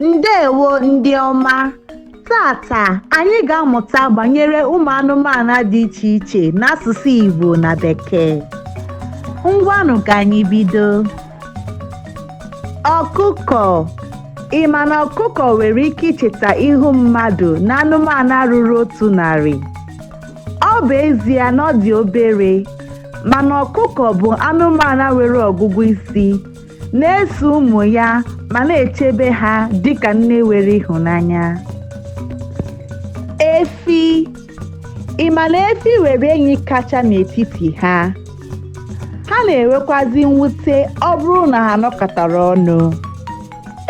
Ndewo ndị ọma, tata anyị ga-amụta banyere ụmụ anụmanụ dị iche iche n'asụsụ Igbo na Bekee. Ngwanụ ka anyị bido. Ọkụkọ. Ị ma na ọkụkọ nwere ike icheta ihu mmadụ na anụmanụ ruru 100? Ọ bụ ezie na ọ dị obere, mana ọkụkọ bụ anụmanụ nwere ọgụgụ isi, na-eso ụmụ ya ma na-echebe ha dịka nne nwere ịhụnanya. Efi. Ị ma na efi nwere enyi kacha n'etiti ha? Ha na-enwekwazị mwute ọ bụrụ na ha nọkọtara ọnụ.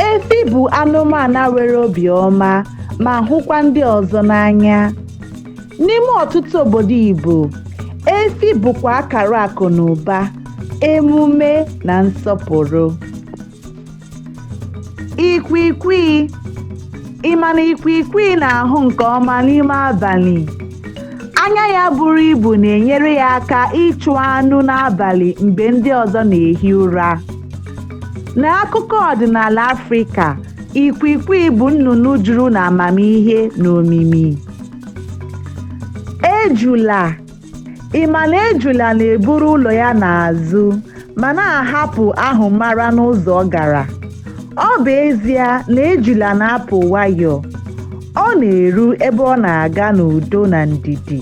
Efi bụ anụmanụ nwere obiọma ma hụkwa ndị ọzọ n'anya. N'ime ọtụtụ obodo Igbo, efi bụkwa akara akụ na ụba, emume na nsọpụrụ. Ikwikwii. Ị ma na ikwikwii na-ahụ nke ọma n'ime abalị? Anya ya buru ibu na-enyere ya aka ịchụ anụ n'abalị mgbe ndị ọzọ na-ehi ụra. N'akụkọ ọdịnala Afrịka, ikwikwii bụ nnụnụ juru n'amamihe na omimi. Ejula. Ị ma na ejula na-eburu ụlọ ya n'azụ ma na-ahapụ ahụmara n'ụzọ ọ gara? Ọ bụ ezie na ejula na-apụ nwayọọ, ọ na-eru ebe ọ na-aga n'udo na ndidi.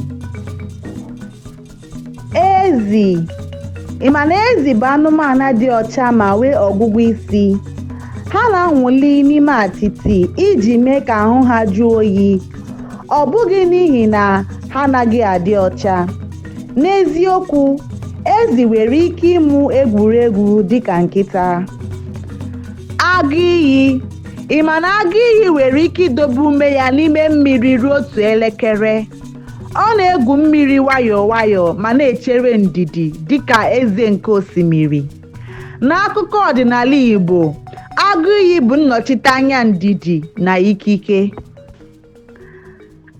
Ezi. Ị ma na ezi bụ anụmanụ dị ọcha ma nwee ọgụgụ isi. Ha na-anwụli n'ime atịtị iji mee ka ahụ ha jụọ oyi, ọ bụghị n'ihi na ha anaghị adị ọcha. N'eziokwu, ezi nwere ike ịmụ egwuregwu dịka nkịta. Agụ iyi. Ị ma na agụ iyi nwere ike idobe ume ya n'ime mmiri ruo 1 elekere. Ọ na-egwu mmiri nwayọọ nwayọọ ma na-echere ndidi dịka eze nke osimiri. N'akụkọ ọdịnala Igbo, agụ iyi bụ nnọchiteanya ndidi na ikike.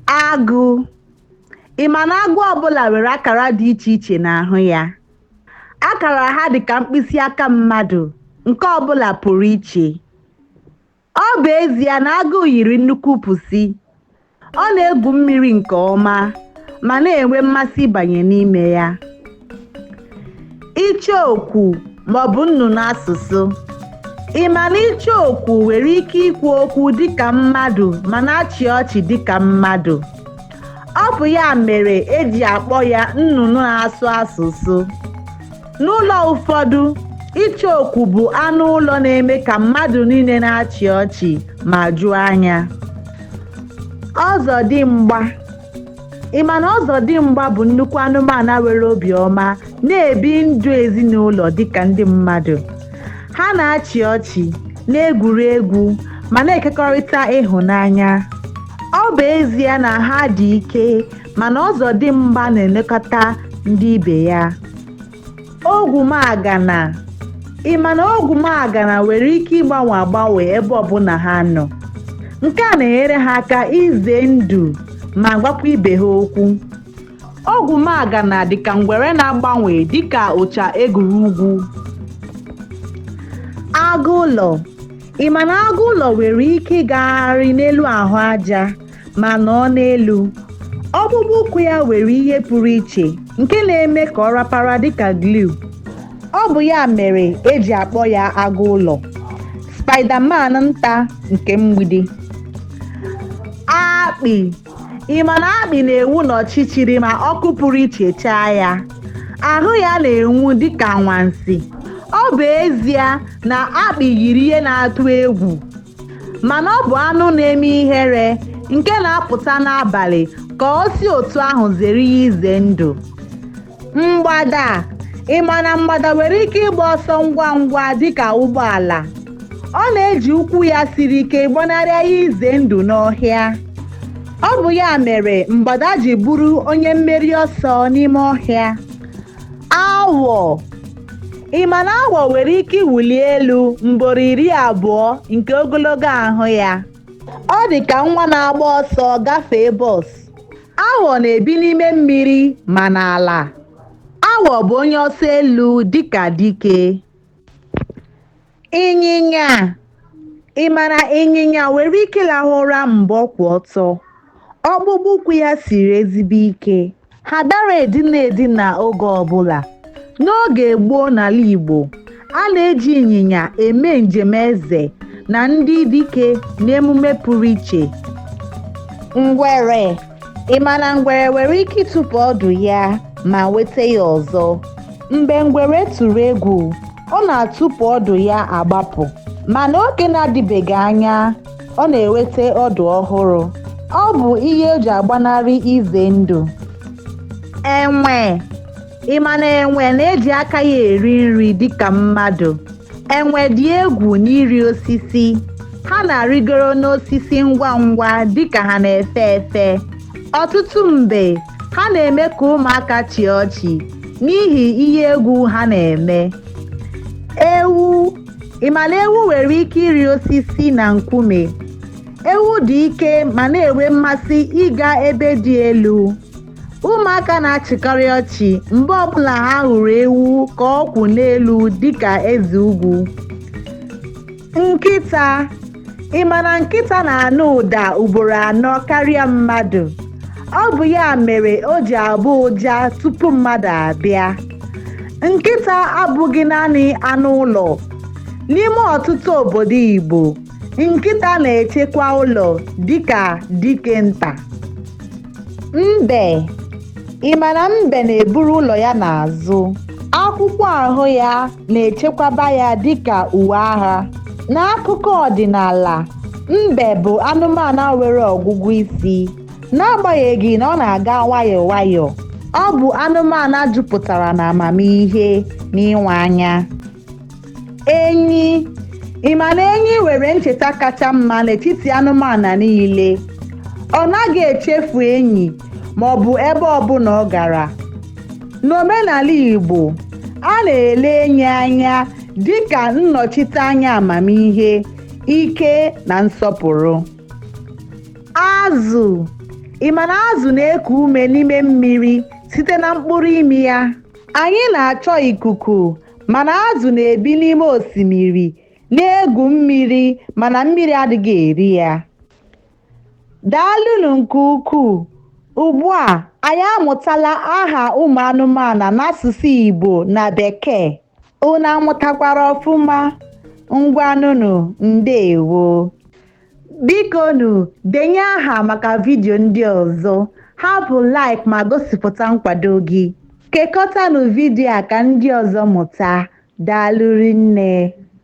Agụ. Ị ma na agụ ọbụla nwere akara dị iche iche n'ahụ ya? Akara ha dị ka mkpịsị aka mmadụ, nke ọbụla pụrụ iche. Ọ bụ ezie na agụ yiri nnukwu pusi, ọ na-egwu mmiri nke ọma ma na-enwe mmasị ịbanye n'ime ya. Icheokwu maọbụ nnụnụ asụsụ. Ị ma na icheokwu nwere ike ikwu okwu dịka mmadụ ma na-achị ọchị dịka mmadụ? Ọ bụ ya mere eji akpọ ya nnụnụ na-asụ asụsụ. N'ụlọ ụfọdụ, icheokwu bụ anụ ụlọ na-eme ka mmadụ niile na-achị ọchị ma juo anya. Ọzọdimgba. Ị ma na ọzọdimgba bụ nnukwu anụmanụ nwere obiọma na-ebi ndụ ezinụlọ dịka ndị mmadụ. Ha na-achị ọchị, na-egwuri egwu ma na-ekekọrịta ịhụnanya. Ọ bụ ezie na ha dị ike, mana ọzọdimgba na-elekọta ndị ibe ya. Ogwumagana. Ị ma na ogwumagana nwere ike ịgbanwe agbanwe ebe ọbụla ha nọ. Nke a na-enyere ha aka ize ndụ ma gwakwa ibe ha okwu. Ogwumagana dị ka ngwere na-agbanwe dịka ụcha egwurugwu. Agụụlọ. Ị ma na agụụlọ nwere ike ịgagharị n'elu ahụ aja ma nọọ n'elu. Ọkpụkpụ ụkwụ ya nwere ihe pụrụ iche nke na-eme ka ọ rapara dịka gluu. Ọ bụ ya mere eji akpọ ya agụụlọ, Spiderman nta nke mgbidi. Akpị. Ị ma na akpị na-enwu n'ọchịchịrị ma ọkụ pụrụ iche chaa ya. Ahụ ya na-enwu dịka anwansị. Ọ bụ ezie na akpị yiri ihe na-atụ egwu, mana ọ bụ anụ na-eme ihere nke na-apụta n'abalị ka o si otu ahụ zere ihe ize ndụ. Mgbada. Ị ma na mgbada nwere ike ịgba ọsọ ngwa ngwa dịka ụgbọala. Ọ na-eji ụkwụ ya siri ike gbanarị ihe ize ndụ n'ọhịa. Ọ bụ ya mere mgbada ji bụrụ onye mmeri ọsọ n'ime ọhịa. Awọ. Ị ma na awọ nwere ike iwuli elu ugboro 20 nke ogologo ahụ ya. Ọ dị ka nwa na-agba ọsọ gafee bọs. Awọ na-ebi n'ime mmiri ma n'ala. Awọ bụ onye ọsọ elu dịka dike. Ịnyịnya. Ị ma na ịnyịnya nwere ike ịrahụ ụra mgbe ọ kwụ ọtọ? Ọkpụkpụ ụkwụ ya siri ezigbo ike. Ha dara edina oge ọbụla. N'oge gboo n'ala Igbo, a na-eji ịnyịnya eme njem eze na ndị dike n'emume pụrụ iche. Ngwere. Ị ma na ngwere nwere ike ịtụpụ ọdụ ya ma weta ya ọzọ? Mgbe ngwere tụrụ egwu, ọ na-atụpụ ọdụ ya agbapụ, mana oge na-adịbeghị anya ọ na-eweta ọdụ ọhụrụ. Ọ bụ ihe eji agbanarị ize ndụ. Enwe. Ị ma na enwe na-eji aka ya eri nri dịka mmadụ? Enwe dị egwu n'iri osisi. Ha na-arịgoro n'osisi ngwa ngwa dịka ha na-efe efe. Ọtụtụ mgbe, ha na-eme ka ụmụaka chịa ọchị n'ihi ihe egwu ha na-eme. Ewu. Ị ma na ewu nwere ike ịrị osisi na nkume? Ewu dị ike ma na-enwe mmasị ịga ebe dị elu. Ụmụaka na-achịkarị ọchị mgbe ọbụla ha hụrụ ewu ka ọ kwụ n'elu dịka eze ugwu. Nkịta. Ị ma na nkịta na-anụ ụda ugboro 4 karịa mmadụ? Ọ bụ ya mere o ji abụ ụja tupu mmadụ abịa. Nkịta abụghị naanị anụ ụlọ. N'ime ọtụtụ obodo Igbo, nkịta na-echekwa ụlọ dịka dike nta. Mbe. Ị ma na mbe na-eburu ụlọ ya n'azụ? Akwụkwọ ahụ ya na-echekwaba ya dịka uwe agha. N'akụkọ ọdịnala, mbe bụ anụmanụ nwere ọgụgụ isi. N'agbanyeghị na ọ na-aga nwayọọ nwayọọ, ọ bụ anụmanụ jupụtara na amamihe na ịnwe anya. Enyi. Ị ma na enyi nwere ncheta kacha mma n'etiti anụmanụ niile. Ọ naghị echefu enyi ma ọ bụ ebe ọbụla ọ gara. N'omenala Igbo, a na-ele enyi anya dịka nnọchiteanya amamihe, ike na nsọpụrụ. Azụ. Ị ma na azụ na-eku ume n'ime mmiri site na mkpụrụ imi ya? Anyị na-achọ ikuku, mana azụ na-ebi n'ime osimiri na-egwu mmiri mana mmiri adịghị eri ya. Daalụnụ nke ukwuu. Ugbu a, anyị amụtala aha ụmụ anụmanụ n'asụsụ Igbo na Bekee. Unu amụtakwara ọfụma? Ngwanụnụ, ndeewo. Bikonu denye aha maka vidiyo ndị ọzọ. Hapụ like ma gosipụta nkwado gị. Kekọtanụ vidiyo a ka ndị ọzọ mụta. Daalụ rinne.